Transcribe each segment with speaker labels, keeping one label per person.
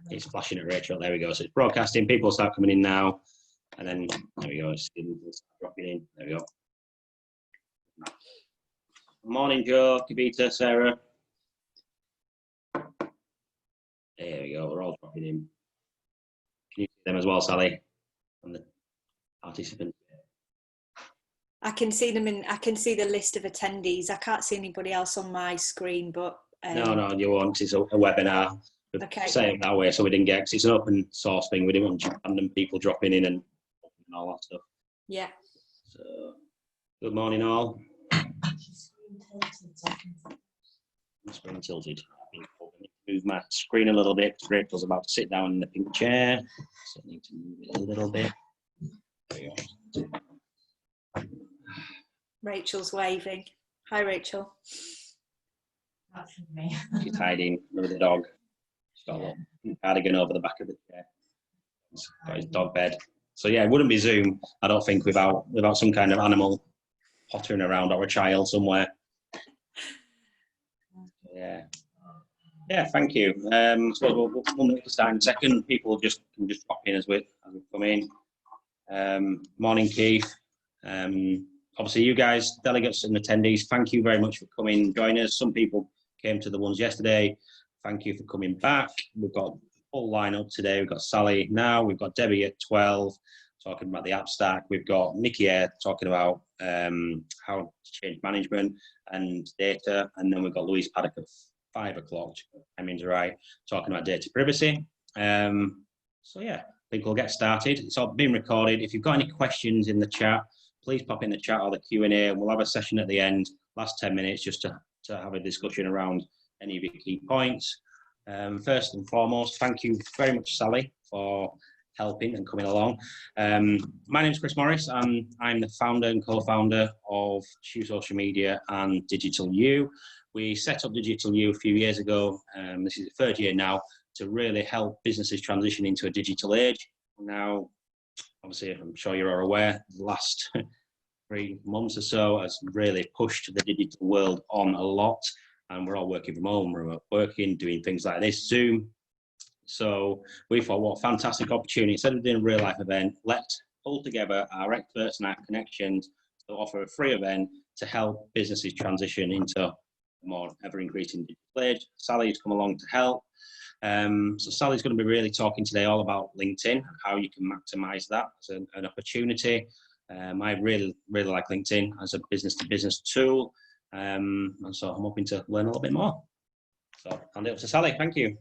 Speaker 1: It's flashing at Rachel. There we go. So it's broadcasting. People start coming in now. And then, there we go. It's dropping in. There we go. Morning, Joe, Kavita, Sarah. There we go. We're all dropping in. Can you see them as well, Sally? And the participants.
Speaker 2: I can see them I can see the list of attendees. I can't see anybody else on my screen, but
Speaker 1: no, you won't, 'cause it's a webinar.
Speaker 2: Okay.
Speaker 1: Say it that way so we didn't get, because it's an open source thing. We didn't want random people dropping in and all that stuff.
Speaker 2: Yeah.
Speaker 1: So, good morning, all. Screen tilted. Move my screen a little bit because Rachel's about to sit down in the pink chair. So I need to move it a little bit. There we go.
Speaker 2: Rachel's waving. Hi, Rachel.
Speaker 3: That's me.
Speaker 1: She's hiding with the dog. She's got a little cardigan over the back of the chair. He's got his dog bed. So yeah, it wouldn't be Zoom, I don't think, without some kind of animal pottering around or a child somewhere. Yeah. Yeah, thank you. So we'll make the start in a second. People can just drop in as we come in. Morning, Keith. Obviously, you guys, delegates and attendees, thank you very much for coming and joining us. Some people came to the ones yesterday. Thank you for coming back. We've got a full lineup today. We've got Sally now. We've got Debbie at 12 talking about the app stack. We've got Nikki here talking about how to change management and data. And then we've got Louise Paddock at 5 o'clock, I mean, right, talking about data privacy. So yeah, I think we'll get started. It's all been recorded. If you've got any questions in the chat, please pop in the chat or the Q&A, and we'll have a session at the end, last 10 minutes, just to have a discussion around any of your key points. First and foremost, thank you very much, Sally, for helping and coming along. My name is Chris Morris, and I'm the founder and co-founder of Shoe Social Media and DigitalU. We set up DigitalU a few years ago. This is the third year now, to really help businesses transition into a digital age. Now, obviously, I'm sure you're all aware, the last 3 months or so has really pushed the digital world on a lot, and we're all working from home, remote working, doing things like this, Zoom. So we thought, what a fantastic opportunity. Instead of doing a real life event, let's pull together our experts and our connections to offer a free event to help businesses transition into a more ever-increasing digital age. Sally's come along to help. So Sally's going to be really talking today all about LinkedIn and how you can maximize that as an opportunity. I really like LinkedIn as a business-to-business tool. And so I'm hoping to learn a little bit more. So I'll hand it up to Sally. Thank you.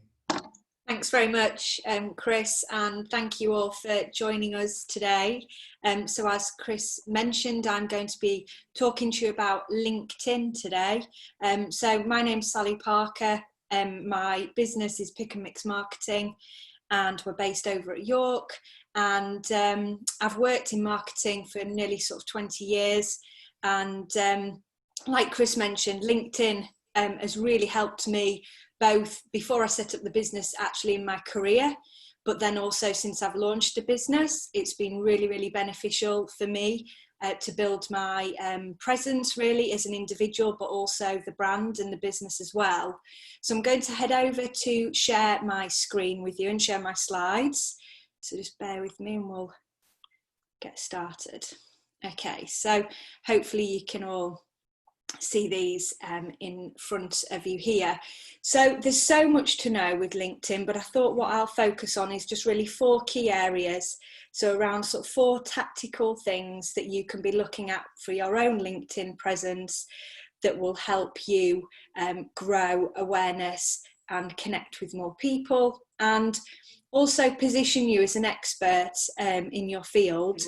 Speaker 2: Thanks very much, Chris, and thank you all for joining us today. So as Chris mentioned, I'm going to be talking to you about LinkedIn today. So my name's Sally Parker. My business is Pick and Mix Marketing, and we're based over at York. And I've worked in marketing for nearly sort of 20 years. And like Chris mentioned, LinkedIn has really helped me both before I set up the business, actually in my career, but then also since I've launched a business. It's been really beneficial for me to build my presence really as an individual, but also the brand and the business as well. So I'm going to head over to share my screen with you and share my slides. So just bear with me and we'll get started. Okay, so hopefully you can all see these in front of you here. So there's so much to know with LinkedIn, but I thought what I'll focus on is just really 4 key areas. So around sort of 4 tactical things that you can be looking at for your own LinkedIn presence that will help you grow awareness and connect with more people, and also position you as an expert in your field.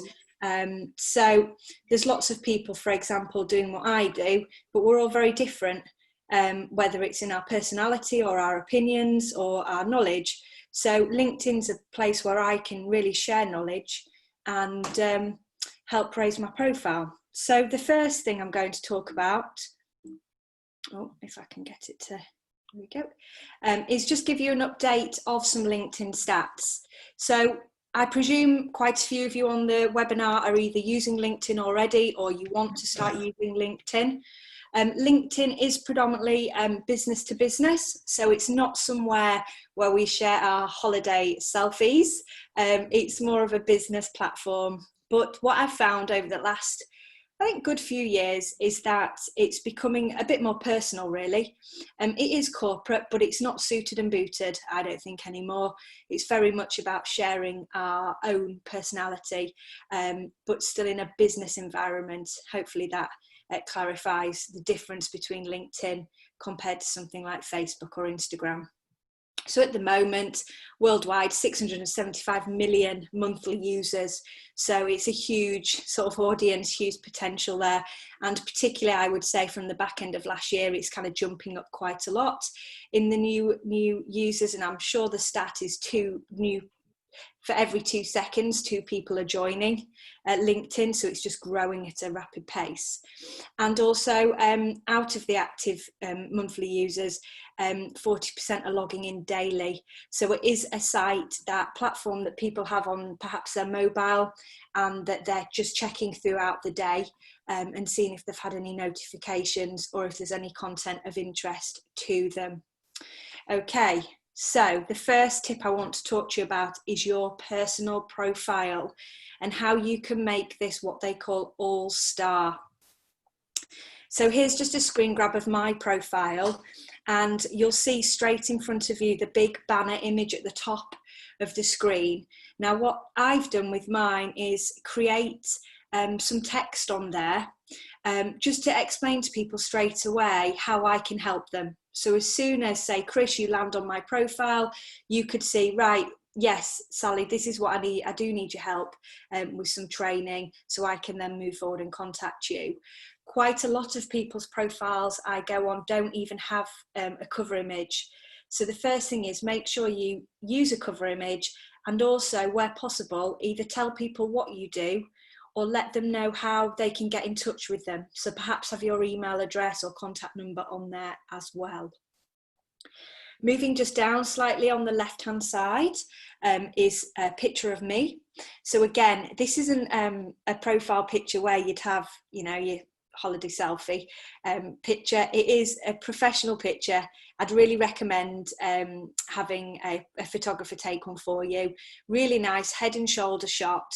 Speaker 2: So there's lots of people, for example, doing what I do, but we're all very different, whether it's in our personality or our opinions or our knowledge. So LinkedIn's a place where I can really share knowledge and help raise my profile. So the first thing I'm going to talk about, if I can get it to, there we go, is just give you an update of some LinkedIn stats. So I presume quite a few of you on the webinar are either using LinkedIn already or you want to start using LinkedIn. LinkedIn is predominantly business to business, so it's not somewhere where we share our holiday selfies. It's more of a business platform. But what I've found over the last, I think, good few years is that it's becoming a bit more personal, really. It is corporate, but it's not suited and booted, I don't think, anymore. It's very much about sharing our own personality, but still in a business environment. Hopefully that clarifies the difference between LinkedIn compared to something like Facebook or Instagram. So at the moment, worldwide, 675 million monthly users. So it's a huge sort of audience, huge potential there. And particularly, I would say from the back end of last year, it's kind of jumping up quite a lot in the new users. And I'm sure the stat is 2 new. For every 2 seconds, 2 people are joining LinkedIn, so it's just growing at a rapid pace. And also, out of the active monthly users, 40% are logging in daily. So it is a site, that platform that people have on perhaps their mobile, and that they're just checking throughout the day and seeing if they've had any notifications or if there's any content of interest to them. Okay. So the first tip I want to talk to you about is your personal profile and how you can make this what they call all-star. So here's just a screen grab of my profile, and you'll see straight in front of you the big banner image at the top of the screen. Now what I've done with mine is create some text on there just to explain to people straight away how I can help them. So as soon as, say, Chris, you land on my profile, you could see, right, yes, Sally, this is what I need. I do need your help with some training, so I can then move forward and contact you. Quite a lot of people's profiles I go on don't even have a cover image. So the first thing is make sure you use a cover image, and also, where possible, either tell people what you do or let them know how they can get in touch with them. So perhaps have your email address or contact number on there as well. Moving just down slightly on the left-hand side is a picture of me. So again, this isn't a profile picture where you'd have, you know, your holiday selfie picture. It is a professional picture. I'd really recommend having a photographer take one for you. Really nice head and shoulder shot,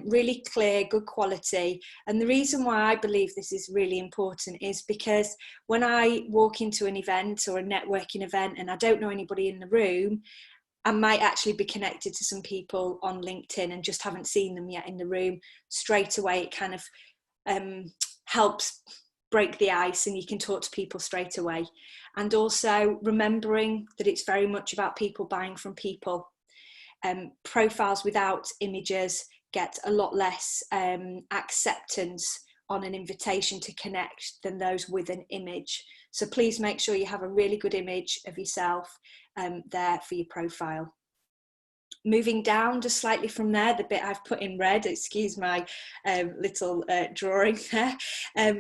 Speaker 2: really clear, good quality. And the reason why I believe this is really important is because when I walk into an event or a networking event and I don't know anybody in the room, I might actually be connected to some people on LinkedIn and just haven't seen them yet in the room. Straight away, it kind of helps break the ice and you can talk to people straight away. And also remembering that it's very much about people buying from people. Profiles without images get a lot less acceptance on an invitation to connect than those with an image. So please make sure you have a really good image of yourself there for your profile. Moving down just slightly from there, the bit I've put in red, excuse my little drawing there,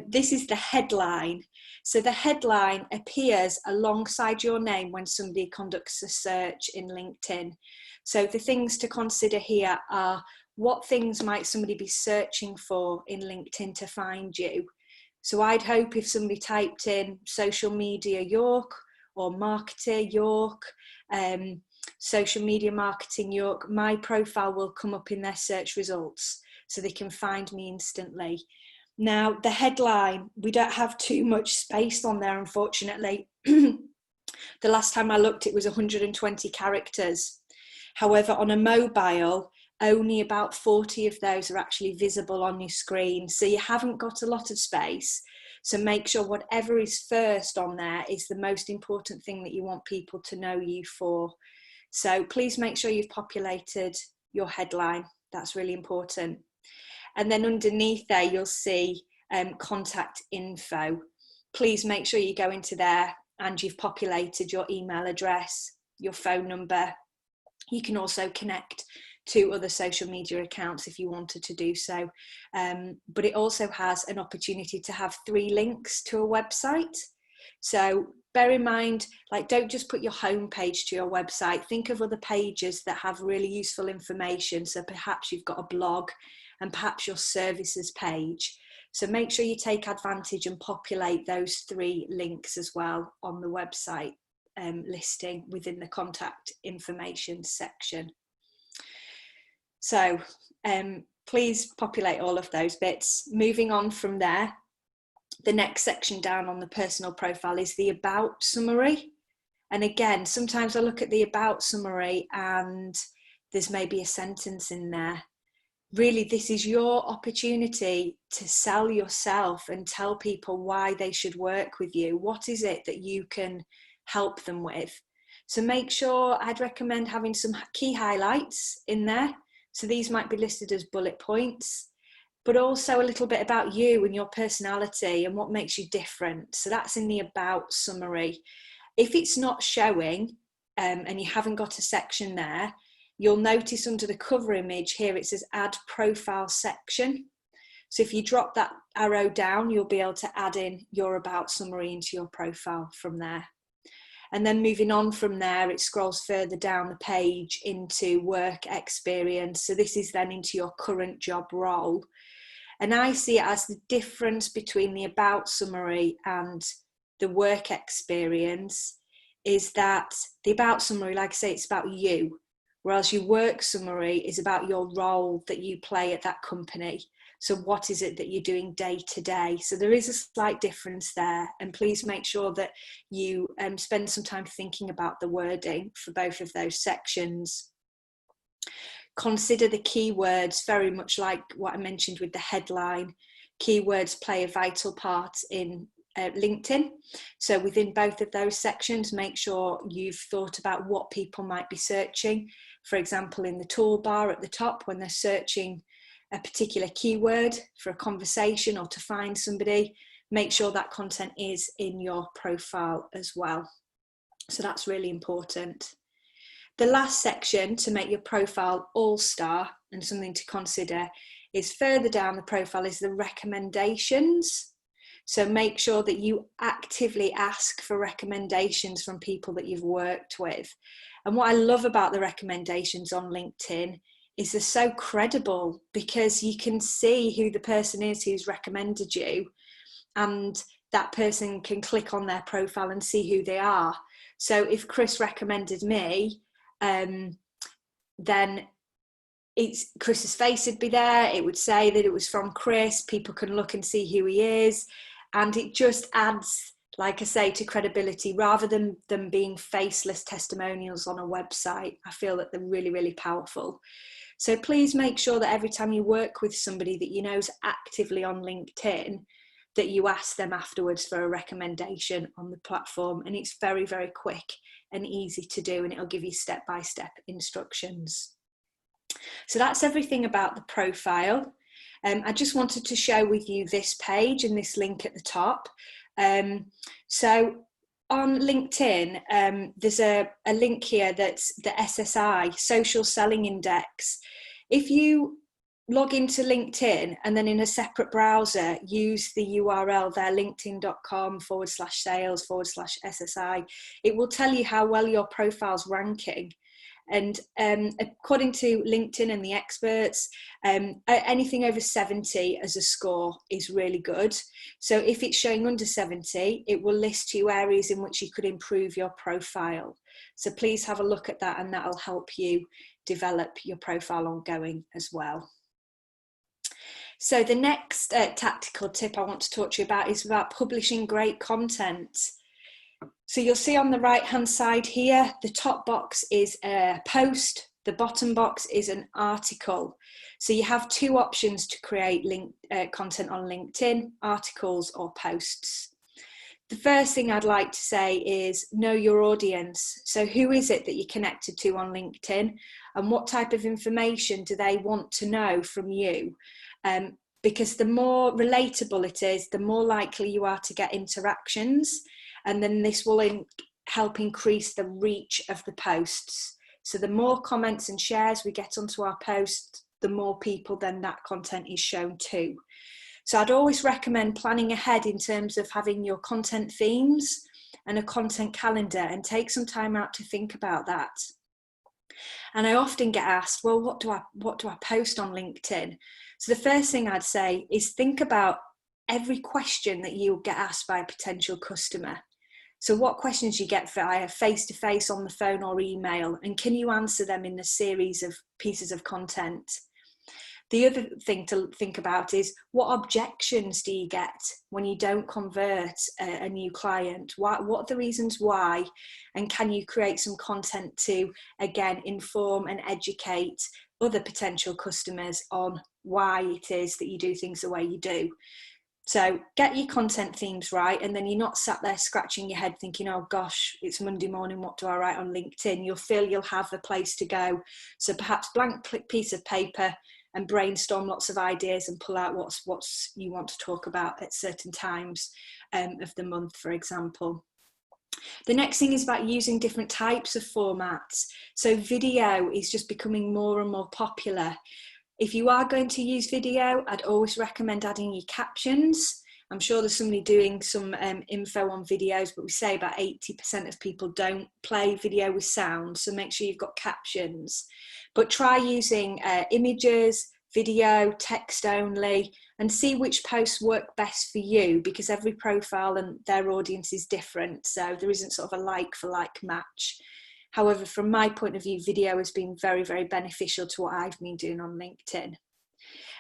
Speaker 2: this is the headline. So the headline appears alongside your name when somebody conducts a search in LinkedIn. So the things to consider here are, what things might somebody be searching for in LinkedIn to find you? So I'd hope if somebody typed in social media York or marketer York, social media marketing York, my profile will come up in their search results so they can find me instantly. Now the headline, we don't have too much space on there, unfortunately. The last time I looked, it was 120 characters. However, on a mobile, only about 40 of those are actually visible on your screen. So you haven't got a lot of space. So make sure whatever is first on there is the most important thing that you want people to know you for. So please make sure you've populated your headline. That's really important. And then underneath there, you'll see contact info. Please make sure you go into there and you've populated your email address, your phone number. You can also connect to other social media accounts if you wanted to do so. But it also has an opportunity to have 3 links to a website. So bear in mind, like, don't just put your home page to your website. Think of other pages that have really useful information. So perhaps you've got a blog and perhaps your services page. So make sure you take advantage and populate those 3 links as well on the website listing within the contact information section. So please populate all of those bits. Moving on from there, the next section down on the personal profile is the about summary. And again, sometimes I look at the about summary and there's maybe a sentence in there. Really, this is your opportunity to sell yourself and tell people why they should work with you. What is it that you can help them with? So make sure, I'd recommend having some key highlights in there. So these might be listed as bullet points, but also a little bit about you and your personality and what makes you different. So that's in the about summary. If it's not showing and you haven't got a section there, you'll notice under the cover image here, it says add profile section. So if you drop that arrow down, you'll be able to add in your about summary into your profile from there. And then moving on from there, it scrolls further down the page into work experience. So this is then into your current job role. And I see it as the difference between the about summary and the work experience is that the about summary, like I say, it's about you, whereas your work summary is about your role that you play at that company. So what is it that you're doing day to day? So there is a slight difference there, and please make sure that you spend some time thinking about the wording for both of those sections. Consider the keywords, very much like what I mentioned with the headline. Keywords play a vital part in LinkedIn. So within both of those sections, make sure you've thought about what people might be searching. For example, in the toolbar at the top, when they're searching a particular keyword for a conversation or to find somebody, make sure that content is in your profile as well. So that's really important. The last section to make your profile all-star and something to consider is further down the profile is the recommendations. So make sure that you actively ask for recommendations from people that you've worked with. And what I love about the recommendations on LinkedIn is they're so credible because you can see who the person is who's recommended you, and that person can click on their profile and see who they are. So if Chris recommended me, then Chris's face would be there. It would say that it was from Chris. People can look and see who he is. And it just adds, like I say, to credibility rather than them being faceless testimonials on a website. I feel that they're really, really powerful. So please make sure that every time you work with somebody that you know is actively on LinkedIn, that you ask them afterwards for a recommendation on the platform. And it's very, very quick and easy to do, and it'll give you step-by-step instructions. So that's everything about the profile. I just wanted to share with you this page and this link at the top. So on LinkedIn, there's a link here that's the SSI, Social Selling Index. If you log into LinkedIn and then in a separate browser, use the URL there, linkedin.com/sales/SSI, it will tell you how well your profile's ranking. And according to LinkedIn and the experts, anything over 70 as a score is really good. So if it's showing under 70, it will list you areas in which you could improve your profile. So please have a look at that, and that'll help you develop your profile ongoing as well. So the next tactical tip I want to talk to you about is about publishing great content. So you'll see on the right hand side here, the top box is a post, the bottom box is an article. So you have 2 options to create content on LinkedIn, articles or posts. The first thing I'd like to say is know your audience. So who is it that you're connected to on LinkedIn, and what type of information do they want to know from you? Because the more relatable it is, the more likely you are to get interactions. And then this will help increase the reach of the posts. So the more comments and shares we get onto our posts, the more people then that content is shown to. So I'd always recommend planning ahead in terms of having your content themes and a content calendar, and take some time out to think about that. And I often get asked, well, what do I post on LinkedIn? So the first thing I'd say is think about every question that you'll get asked by a potential customer. So what questions you get via face-to-face, on the phone or email, and can you answer them in a series of pieces of content? The other thing to think about is, what objections do you get when you don't convert a new client? What are the reasons why? And can you create some content to, again, inform and educate other potential customers on why it is that you do things the way you do? So get your content themes right, and then you're not sat there scratching your head thinking, oh gosh, it's Monday morning, what do I write on LinkedIn? You'll feel you'll have a place to go. So perhaps blank piece of paper and brainstorm lots of ideas and pull out what's you want to talk about at certain times of the month, for example. The next thing is about using different types of formats. So video is just becoming more and more popular. If you are going to use video, I'd always recommend adding your captions. I'm sure there's somebody doing some info on videos, but we say about 80% of people don't play video with sound, so make sure you've got captions. But try using images, video, text only, and see which posts work best for you, because every profile and their audience is different, so there isn't sort of a like for like match. However, from my point of view, video has been very, very beneficial to what I've been doing on LinkedIn.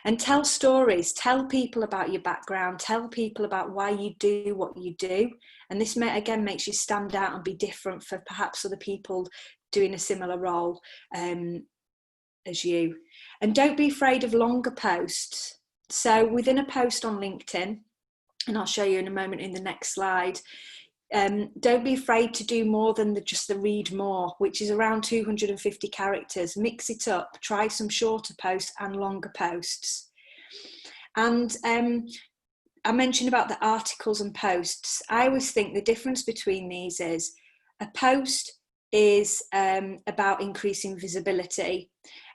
Speaker 2: And tell stories, tell people about your background, tell people about why you do what you do. And this, again, makes you stand out and be different for perhaps other people doing a similar role as you. And don't be afraid of longer posts. So within a post on LinkedIn, and I'll show you in a moment in the next slide, don't be afraid to do more than just the read more, which is around 250 characters. Mix it up, try some shorter posts and longer posts. And I mentioned about the articles and posts. I always think the difference between these is a post is about increasing visibility.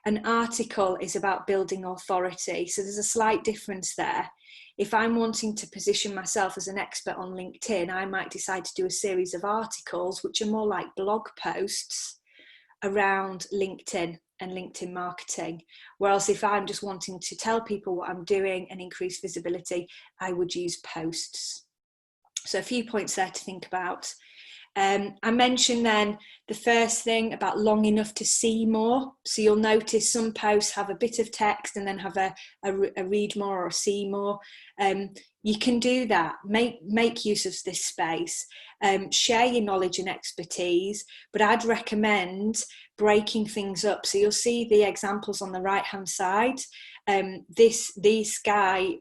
Speaker 2: An article is about building authority. So there's a slight difference there. If I'm wanting to position myself as an expert on LinkedIn, I might decide to do a series of articles which are more like blog posts around LinkedIn and LinkedIn marketing. Whereas if I'm just wanting to tell people what I'm doing and increase visibility, I would use posts. So a few points there to think about. I mentioned then the first thing about long enough to see more. So you'll notice some posts have a bit of text and then have a read more or a see more. You can do that. Make use of this space. Share your knowledge and expertise, but I'd recommend breaking things up. So you'll see the examples on the right hand side. This guy,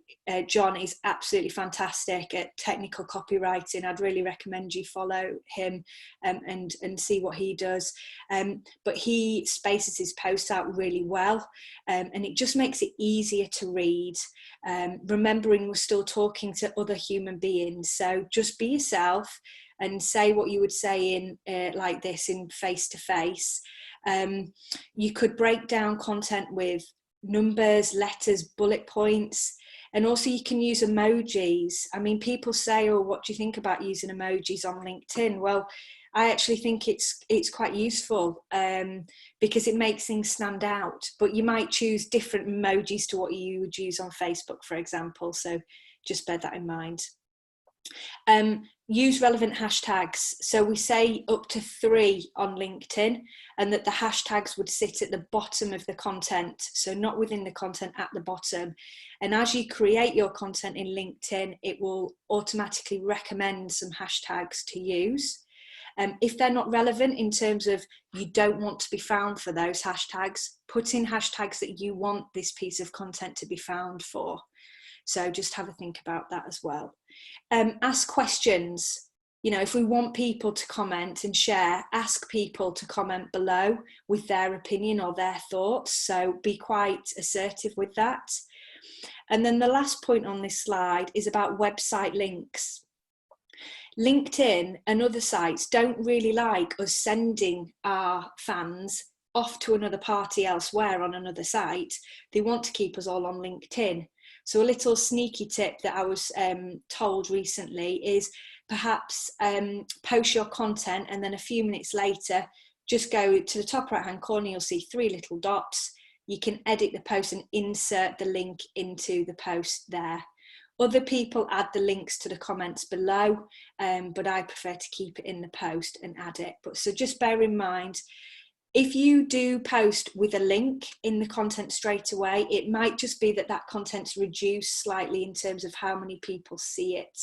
Speaker 2: John, is absolutely fantastic at technical copywriting. I'd really recommend you follow him and see what he does. But he spaces his posts out really well, and it just makes it easier to read. Remembering we're still talking to other human beings, so just be yourself and say what you would say in like this in face-to-face. You could break down content with numbers, letters, bullet points, and also you can use emojis. I mean, people say, oh, what do you think about using emojis on LinkedIn? Well, I actually think it's quite useful because it makes things stand out, but you might choose different emojis to what you would use on Facebook, for example, so just bear that in mind. Use relevant hashtags. So we say up to 3 on LinkedIn, and that the hashtags would sit at the bottom of the content, so not within the content, at the bottom. And as you create your content in LinkedIn, it will automatically recommend some hashtags to use. If they're not relevant in terms of you don't want to be found for those hashtags, put in hashtags that you want this piece of content to be found for. So just have a think about that as well. Ask questions. You know, if we want people to comment and share, ask people to comment below with their opinion or their thoughts. So be quite assertive with that. And then the last point on this slide is about website links. LinkedIn and other sites don't really like us sending our fans off to another party elsewhere on another site. They want to keep us all on LinkedIn. So a little sneaky tip that I was told recently is perhaps post your content and then a few minutes later, just go to the top right hand corner, you'll see 3 little dots. You can edit the post and insert the link into the post there. Other people add the links to the comments below, but I prefer to keep it in the post and add it. But so just bear in mind, if you do post with a link in the content straight away, it might just be that that content's reduced slightly in terms of how many people see it.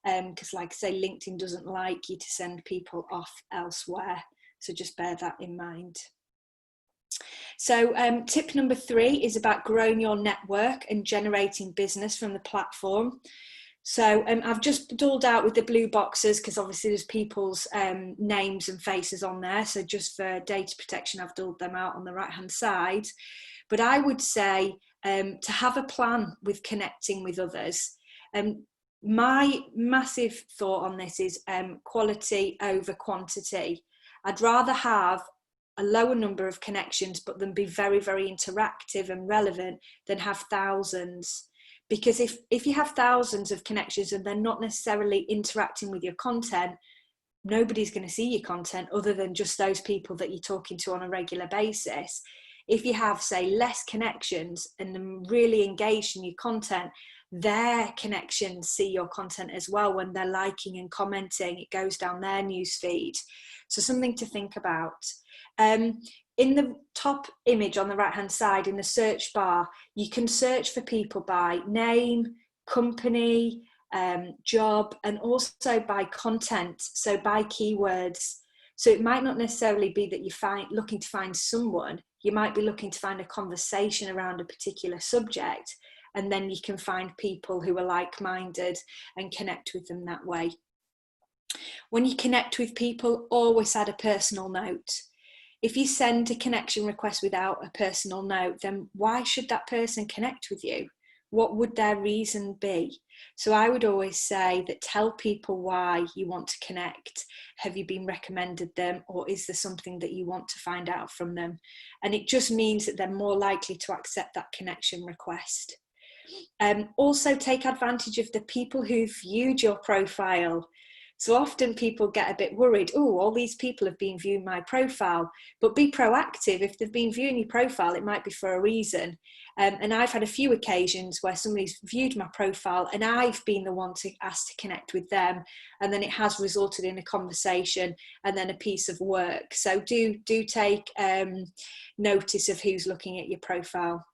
Speaker 2: Because like I say, LinkedIn doesn't like you to send people off elsewhere. So just bear that in mind. So tip number 3 is about growing your network and generating business from the platform. So I've just dulled out with the blue boxes because obviously there's people's names and faces on there. So just for data protection, I've dulled them out on the right hand side. But I would say to have a plan with connecting with others. My massive thought on this is quality over quantity. I'd rather have a lower number of connections, but them be very, very interactive and relevant than have thousands. Because if you have thousands of connections and they're not necessarily interacting with your content, nobody's going to see your content other than just those people that you're talking to on a regular basis. If you have, say, less connections and them really engaged in your content, their connections see your content as well. When they're liking and commenting, it goes down their newsfeed. So something to think about. In the top image on the right hand side in the search bar, you can search for people by name, company, job, and also by content, so by keywords. So it might not necessarily be that you're looking to find someone, you might be looking to find a conversation around a particular subject, and then you can find people who are like-minded and connect with them that way. When you connect with people, always add a personal note. If you send a connection request without a personal note, then why should that person connect with you? What would their reason be? So I would always say that tell people why you want to connect. Have you been recommended them, or is there something that you want to find out from them? And it just means that they're more likely to accept that connection request. Also take advantage of the people who've viewed your profile. So often people get a bit worried, oh, all these people have been viewing my profile, but be proactive. If they've been viewing your profile, it might be for a reason. And I've had a few occasions where somebody's viewed my profile and I've been the one to ask to connect with them. And then it has resulted in a conversation and then a piece of work. So do take notice of who's looking at your profile.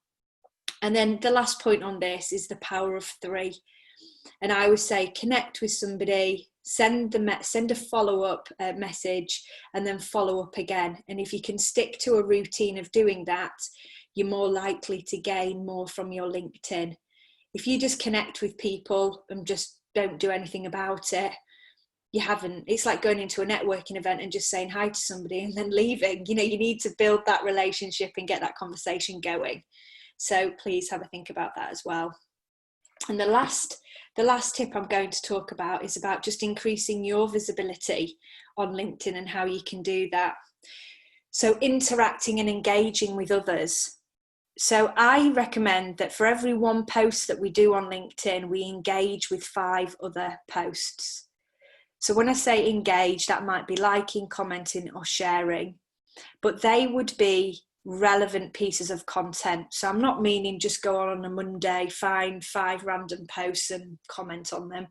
Speaker 2: And then the last point on this is the power of 3. And I always say connect with somebody, send a follow-up message, and then follow up again. And if you can stick to a routine of doing that, you're more likely to gain more from your LinkedIn. If you just connect with people and just don't do anything about it, you haven't. It's like going into a networking event and just saying hi to somebody and then leaving. You know, you need to build that relationship and get that conversation going. So please have a think about that as well. And the last tip I'm going to talk about is about just increasing your visibility on LinkedIn and how you can do that. So interacting and engaging with others. So I recommend that for every one post that we do on LinkedIn, we engage with 5 other posts. So when I say engage, that might be liking, commenting, or sharing, but they would be relevant pieces of content. So I'm not meaning just go on a Monday, find 5 random posts and comment on them.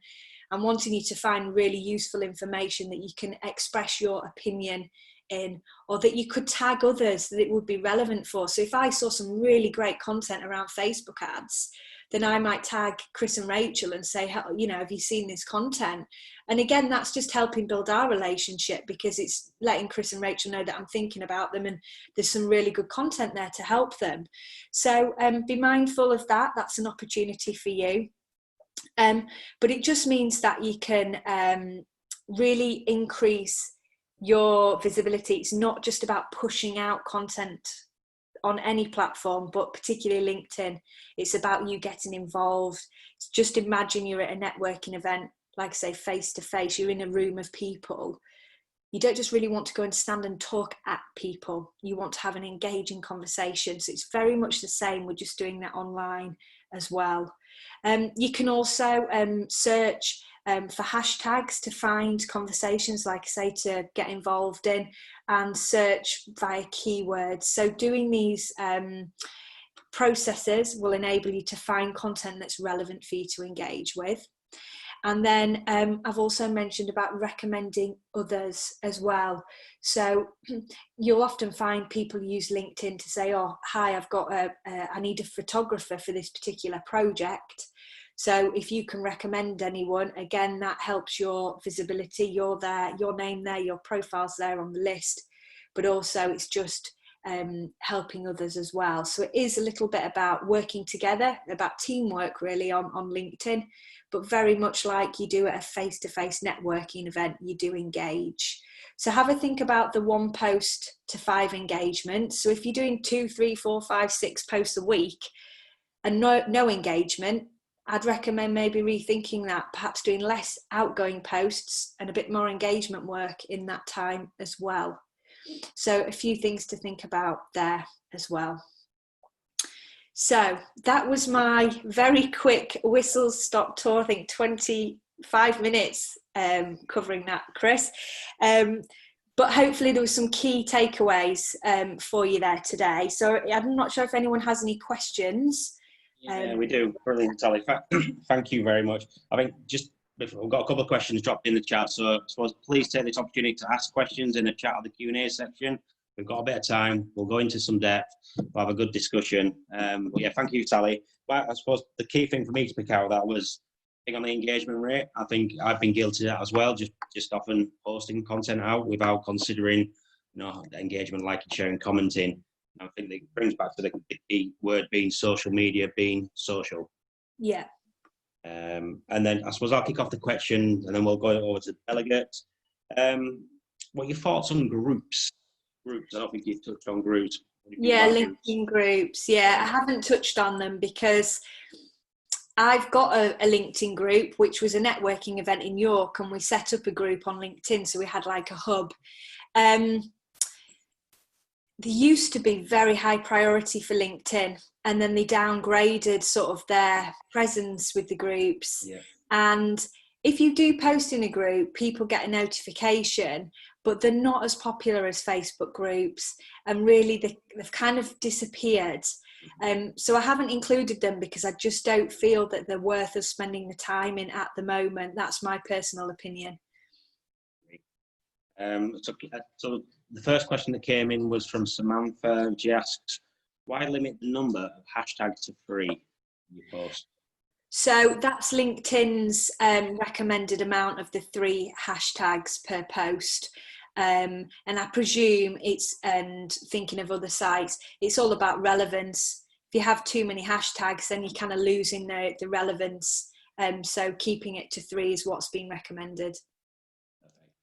Speaker 2: I'm wanting you to find really useful information that you can express your opinion in, or that you could tag others that it would be relevant for. So if I saw some really great content around Facebook ads, then I might tag Chris and Rachel and say, you know, have you seen this content? And again, that's just helping build our relationship, because it's letting Chris and Rachel know that I'm thinking about them and there's some really good content there to help them. So be mindful of that. That's an opportunity for you. But it just means that you can really increase your visibility. It's not just about pushing out content on any platform, but particularly LinkedIn. It's about you getting involved. Just imagine you're at a networking event, like I say, face to face, you're in a room of people. You don't just really want to go and stand and talk at people. You want to have an engaging conversation. So it's very much the same. We're just doing that online as well. You can also search for hashtags to find conversations, like I say, to get involved in, and search via keywords. So doing these processes will enable you to find content that's relevant for you to engage with. And then I've also mentioned about recommending others as well. So you'll often find people use LinkedIn to say, oh, hi, I need a photographer for this particular project. So if you can recommend anyone, again, that helps your visibility. You're there, your name there, your profile's there on the list, but also it's just helping others as well. So it is a little bit about working together, about teamwork really on LinkedIn, but very much like you do at a face-to-face networking event, you do engage. So have a think about the 1 post to 5 engagements. So if you're doing 2, 3, 4, 5, 6 posts a week and no engagement, I'd recommend maybe rethinking that, perhaps doing less outgoing posts and a bit more engagement work in that time as well. So a few things to think about there as well. So that was my very quick whistle-stop tour, I think 25 minutes covering that, Chris. But hopefully there was some key takeaways for you there today. So I'm not sure if anyone has any questions.
Speaker 1: Yeah, we do. Brilliant, Sally. Thank you very much. I think just we've got a couple of questions dropped in the chat, so I suppose please take this opportunity to ask questions in the chat or the Q&A section. We've got a bit of time. We'll go into some depth. We'll have a good discussion. But yeah, thank you, Sally. But I suppose the key thing for me to pick out of that was on the engagement rate. I think I've been guilty of that as well, just often posting content out without considering, the engagement, liking, sharing, commenting. I think it brings back to the key word being social media, being social.
Speaker 2: Yeah.
Speaker 1: And then I suppose I'll kick off the question and then we'll go over to the delegates. What are your thoughts on groups? I don't think you've touched on groups.
Speaker 2: Yeah, LinkedIn groups. Yeah, I haven't touched on them because I've got a LinkedIn group, which was a networking event in York, and we set up a group on LinkedIn. So we had like a hub. They used to be very high priority for LinkedIn, and then they downgraded sort of their presence with the groups.
Speaker 1: Yeah.
Speaker 2: And if you do post in a group, people get a notification, but they're not as popular as Facebook groups, and really they've kind of disappeared. So I haven't included them because I just don't feel that they're worth us spending the time in at the moment. That's my personal opinion.
Speaker 1: So the first question that came in was from Samantha. She asks, why limit the number of hashtags to 3 in your post?
Speaker 2: So that's LinkedIn's recommended amount of the 3 hashtags per post. And I presume and thinking of other sites, it's all about relevance. If you have too many hashtags, then you're kind of losing the relevance. So keeping it to 3 is what's being recommended.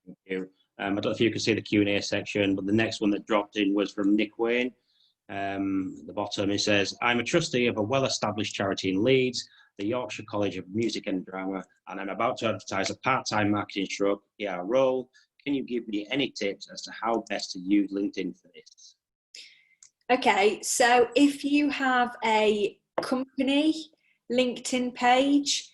Speaker 1: Thank you. I don't know if you can see the Q&A section, but the next one that dropped in was from Nick Wayne. At the bottom, he says, I'm a trustee of a well-established charity in Leeds, the Yorkshire College of Music and Drama, and I'm about to advertise a part-time marketing stroke PR role. Can you give me any tips as to how best to use LinkedIn for this? Okay,
Speaker 2: so if you have a company LinkedIn page,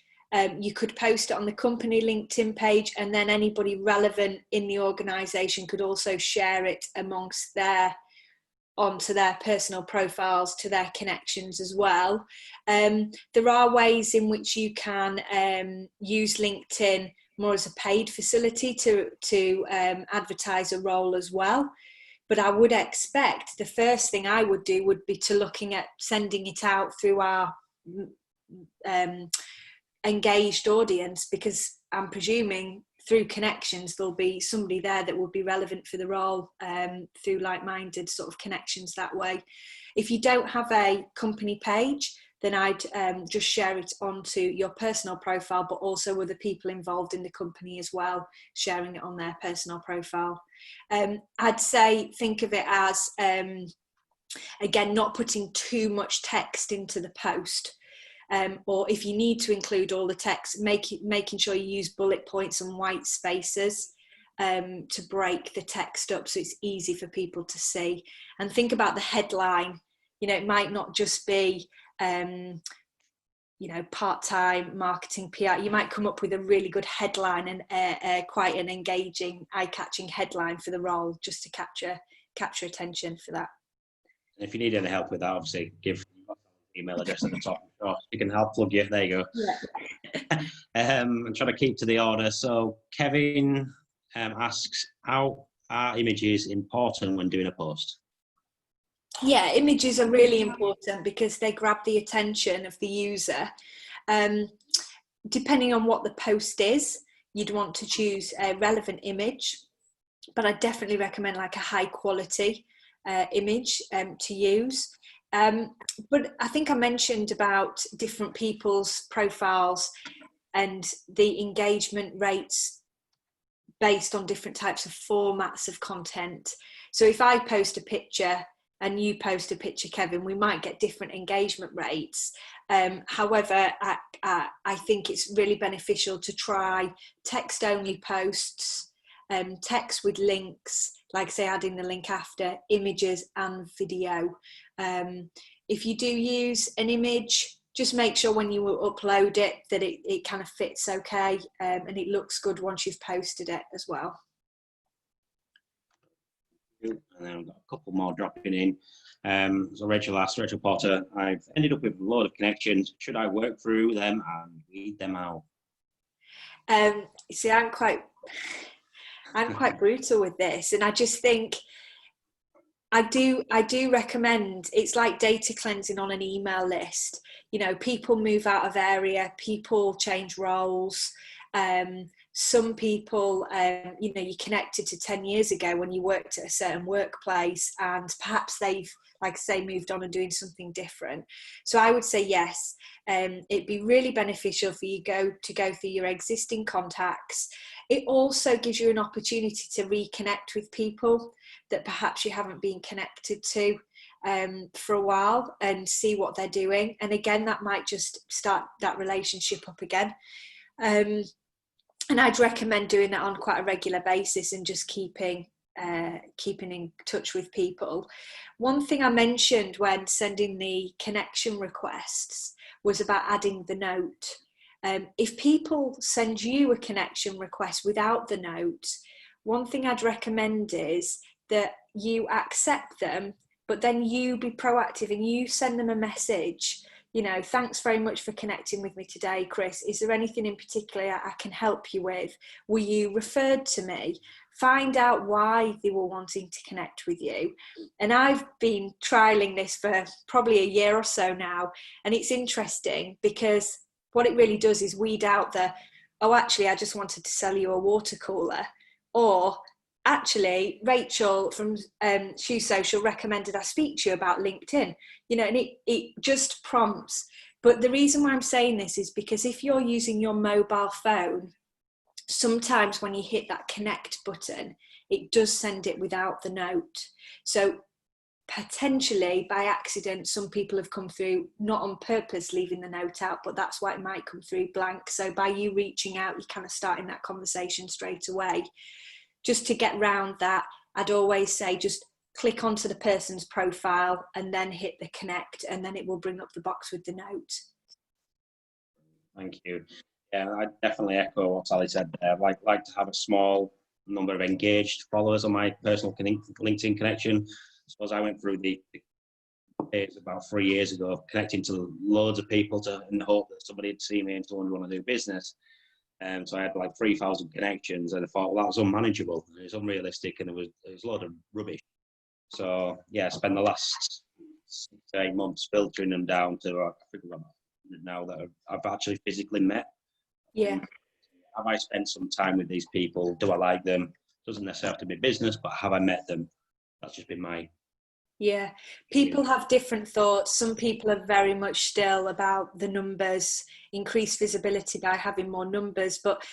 Speaker 2: you could post it on the company LinkedIn page, and then anybody relevant in the organisation could also share it onto their personal profiles, to their connections as well. There are ways in which you can use LinkedIn more as a paid facility to advertise a role as well. But I would expect the first thing I would do would be to looking at sending it out through our engaged audience, because I'm presuming through connections there'll be somebody there that will be relevant for the role, through like-minded sort of connections that way. If you don't have a company page, then I'd just share it onto your personal profile, but also other people involved in the company as well, sharing it on their personal profile. I'd say think of it as, again, not putting too much text into the post. Or if you need to include all the text, making sure you use bullet points and white spaces to break the text up so it's easy for people to see. And think about the headline. It might not just be, part-time marketing PR. You might come up with a really good headline and quite an engaging, eye-catching headline for the role, just to capture attention for that.
Speaker 1: And if you need any help with that, obviously give email address at the top. Oh, you can help plug you. There you go.
Speaker 2: Yeah.
Speaker 1: I'm trying to keep to the order. So Kevin asks, how are images important when doing a post?
Speaker 2: Yeah, images are really important because they grab the attention of the user. Depending on what the post is, you'd want to choose a relevant image, but I definitely recommend like a high quality image to use. But I think I mentioned about different people's profiles and the engagement rates based on different types of formats of content. So if I post a picture and you post a picture, Kevin, we might get different engagement rates. However, I think it's really beneficial to try text-only posts, text with links, like say adding the link after, images and video. If you do use an image, just make sure when you upload it that it kind of fits okay, and it looks good once you've posted it as well.
Speaker 1: And then we've got a couple more dropping in. So Rachel Potter, I've ended up with a load of connections. Should I work through them and weed them out?
Speaker 2: See, I'm quite brutal with this, and I just think I do recommend, it's like data cleansing on an email list. You know, people move out of area, people change roles. Some people, you know, you connected to 10 years ago when you worked at a certain workplace, and perhaps they've, like I say, moved on and doing something different. So I would say yes, it'd be really beneficial for you to go through your existing contacts. It also gives you an opportunity to reconnect with people that perhaps you haven't been connected to for a while, and see what they're doing. And again, that might just start that relationship up again. And I'd recommend doing that on quite a regular basis and just keeping in touch with people. One thing I mentioned when sending the connection requests was about adding the note. If people send you a connection request without the note, one thing I'd recommend is that you accept them, but then you be proactive and you send them a message. You know, thanks very much for connecting with me today, Chris. Is there anything in particular I can help you with? Were you referred to me? Find out why they were wanting to connect with you. And I've been trialing this for probably a year or so now. And it's interesting because what it really does is weed out the, oh, actually, I just wanted to sell you a water cooler. Or actually, Rachel from Shoe Social recommended I speak to you about LinkedIn. You know, and it just prompts. But the reason why I'm saying this is because if you're using your mobile phone, sometimes when you hit that connect button, it does send it without the note. So potentially by accident, some people have come through, not on purpose leaving the note out, but that's why it might come through blank. So by you reaching out, you're kind of starting that conversation straight away. Just to get round that, I'd always say just click onto the person's profile and then hit the connect, and then it will bring up the box with the note.
Speaker 1: Thank you. Yeah, I definitely echo what Sally said there. I'd like to have a small number of engaged followers on my personal LinkedIn connection. I suppose I went through the phase about 3 years ago, connecting to loads of people in the hope that somebody would see me and someone would want to do business. So I had like 3,000 connections, and I thought, well, that was unmanageable. It was unrealistic, and it was a load of rubbish. So yeah, I spent the last 6 to 8 months filtering them down to I think about 100 now that I've actually physically met.
Speaker 2: Yeah.
Speaker 1: Have I spent some time with these people? Do I like them? Doesn't necessarily have to be business, but have I met them? That's just been my...
Speaker 2: Yeah, people have different thoughts. Some people are very much still about the numbers, increased visibility by having more numbers. But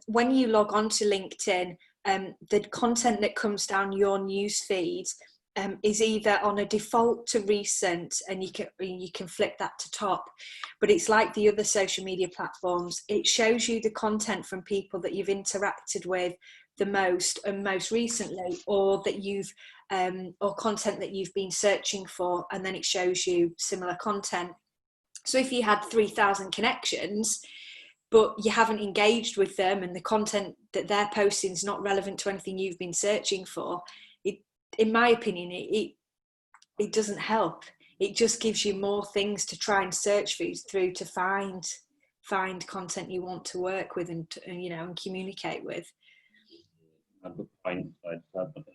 Speaker 2: when you log on to LinkedIn, the content that comes down your news feed is either on a default to recent, and you can flick that to top. But it's like the other social media platforms. It shows you the content from people that you've interacted with the most and most recently, or that you've or content that you've been searching for, and then it shows you similar content. So if you had 3,000 connections but you haven't engaged with them, and the content that they're posting is not relevant to anything you've been searching for, in my opinion, it doesn't help. it just gives you more things to try and search through to find content you want to work with and communicate with.
Speaker 1: A good point.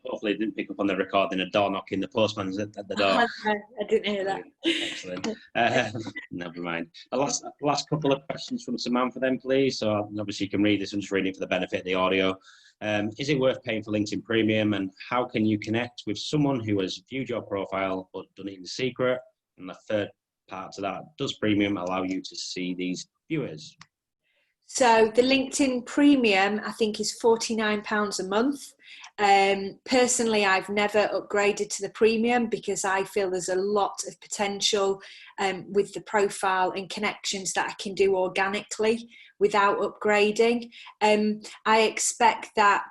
Speaker 1: Hopefully, it didn't pick up on the recording a door knocking. The postman's at the door.
Speaker 2: I didn't hear that.
Speaker 1: Excellent. Never mind. The last couple of questions from Samantha, then, please. So obviously, you can read this. I'm just reading for the benefit of the audio. Is it worth paying for LinkedIn Premium, and how can you connect with someone who has viewed your profile but done it in secret? And the third part to that: does Premium allow you to see these viewers?
Speaker 2: So the LinkedIn Premium, I think, is £49 a month. Personally, I've never upgraded to the Premium because I feel there's a lot of potential with the profile and connections that I can do organically without upgrading. I expect that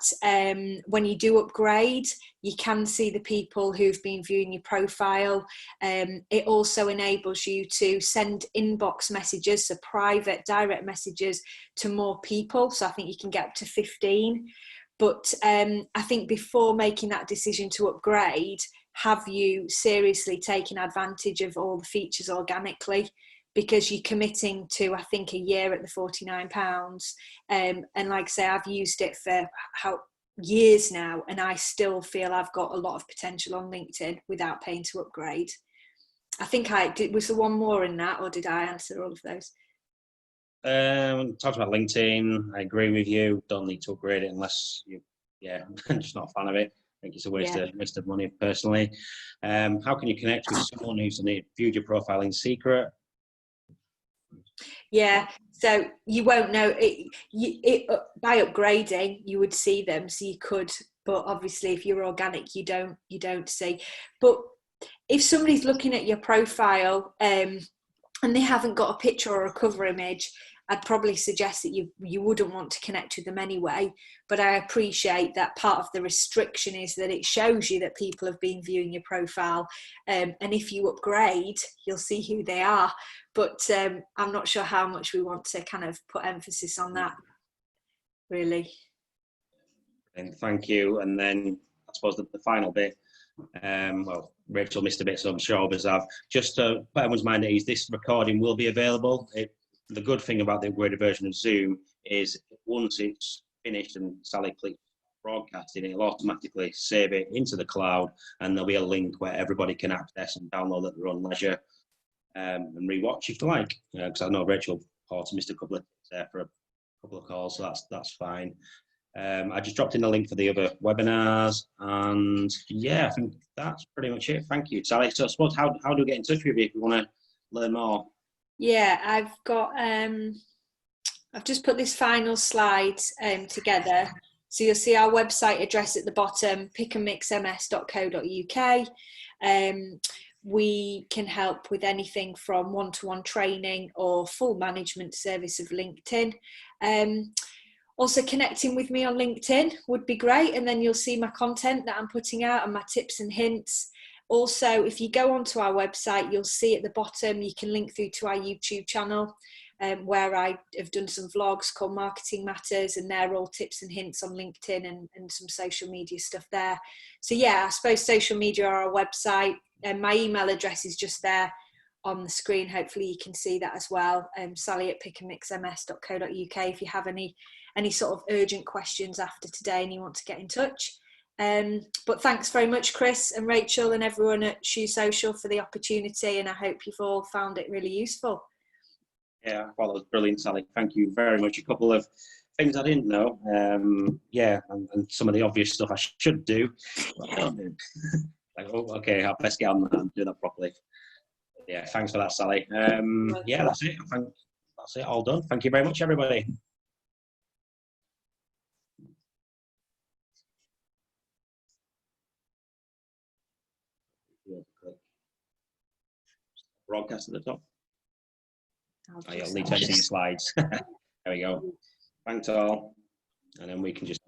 Speaker 2: when you do upgrade, you can see the people who've been viewing your profile. It also enables you to send inbox messages, so private direct messages to more people. So I think you can get up to 15. But I think before making that decision to upgrade, have you seriously taken advantage of all the features organically? Because you're committing to, I think, a year at the £49. And like I say, I've used it for years now, and I still feel I've got a lot of potential on LinkedIn without paying to upgrade. I think was there one more in that, or did I answer all of those?
Speaker 1: Talked about LinkedIn. I agree with you. Don't need to upgrade it unless I'm just not a fan of it. I think it's a waste of money personally. How can you connect with someone who's viewed your profile in secret?
Speaker 2: Yeah, so you won't know it by upgrading. You would see them, so you could. But obviously, if you're organic, you don't see. But if somebody's looking at your profile and they haven't got a picture or a cover image, I'd probably suggest that you wouldn't want to connect with them anyway. But I appreciate that part of the restriction is that it shows you that people have been viewing your profile. And if you upgrade, you'll see who they are. But I'm not sure how much we want to kind of put emphasis on that, really.
Speaker 1: And thank you. And then I suppose the final bit, well, Rachel missed a bit, so I'm sure others have. Just to put everyone's mind at ease, this recording will be available. The good thing about the upgraded version of Zoom is once it's finished and Sally clicks broadcasting, it'll automatically save it into the cloud, and there'll be a link where everybody can access and download at their own leisure and rewatch if they like. Because I know Rachel Porter missed a couple of tips there for a couple of calls, so that's fine. I just dropped in the link for the other webinars, and I think that's pretty much it. Thank you, Sally. So I suppose how do we get in touch with you if you want to learn more?
Speaker 2: Yeah, I've got I've just put this final slide together. So you'll see our website address at the bottom, pickandmixms.co.uk. We can help with anything from one-to-one training or full management service of LinkedIn. Also, connecting with me on LinkedIn would be great, and then you'll see my content that I'm putting out and my tips and hints. Also, if you go onto our website, you'll see at the bottom, you can link through to our YouTube channel where I have done some vlogs called Marketing Matters, and they're all tips and hints on LinkedIn and some social media stuff there. So I suppose social media are our website, and my email address is just there on the screen. Hopefully you can see that as well. Sally@pickandmixms.co.uk if you have any sort of urgent questions after today and you want to get in touch. But thanks very much, Chris and Rachel and everyone at Shoe Social for the opportunity, and I hope you've all found it really useful. Yeah,
Speaker 1: well, that was brilliant, Sally. Thank you very much. A couple of things I didn't know, and some of the obvious stuff I should do, but I don't do. Like, okay, I'll best get on that and do that properly. Yeah, thanks for that, Sally. That's it. That's it, all done. Thank you very much, everybody. Broadcast at the top. You'll need to see the slides. There we go. Thanks all. And then we can just